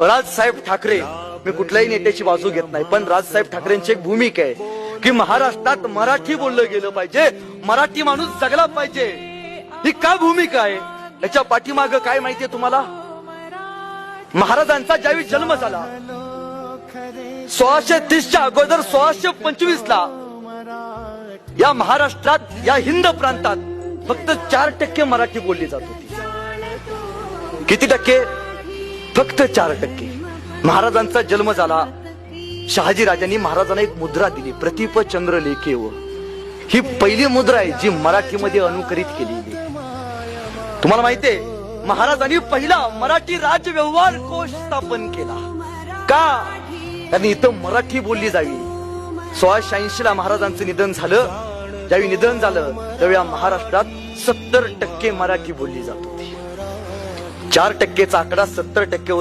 राजसाहेब ठाकरे, मी कुठल्याही नेत्याची बाजू घेत नाही, पण राजसाहेब ठाकरेंची एक भूमिका आहे की महाराष्ट्रात मराठी बोललं गेलं पाहिजे, मराठी माणूस जगला पाहिजे. ही काय भूमिका आहे? याच्या पाठीमागं काय माहितीये तुम्हाला? महाराजांचा ज्यावेळी जन्म झाला 1630च्या अगोदर 1625 ला या महाराष्ट्रात, या हिंद प्रांतात फक्त 4% मराठी बोलली जात होती. किती टक्के? फक्त 4%. महाराजांचा जन्म झाला, शहाजी राजांनी महाराजांना एक मुद्रा दिली, प्रतिप चंद्र लेखेव. ही पहिली मुद्रा आहे जी मराठीमध्ये अनुकरित केलेली. तुम्हाला माहितीये महाराजांनी पहिला मराठी राज्य व्यवहार कोश स्थापन केला. का? कारण इथं मराठी बोलली जावी. 1680 ला महाराजांचं निधन झालं. ज्यावेळी निधन झालं त्यावेळी महाराष्ट्रात 70% मराठी बोलली जात होती. 4%चा आकडा 70%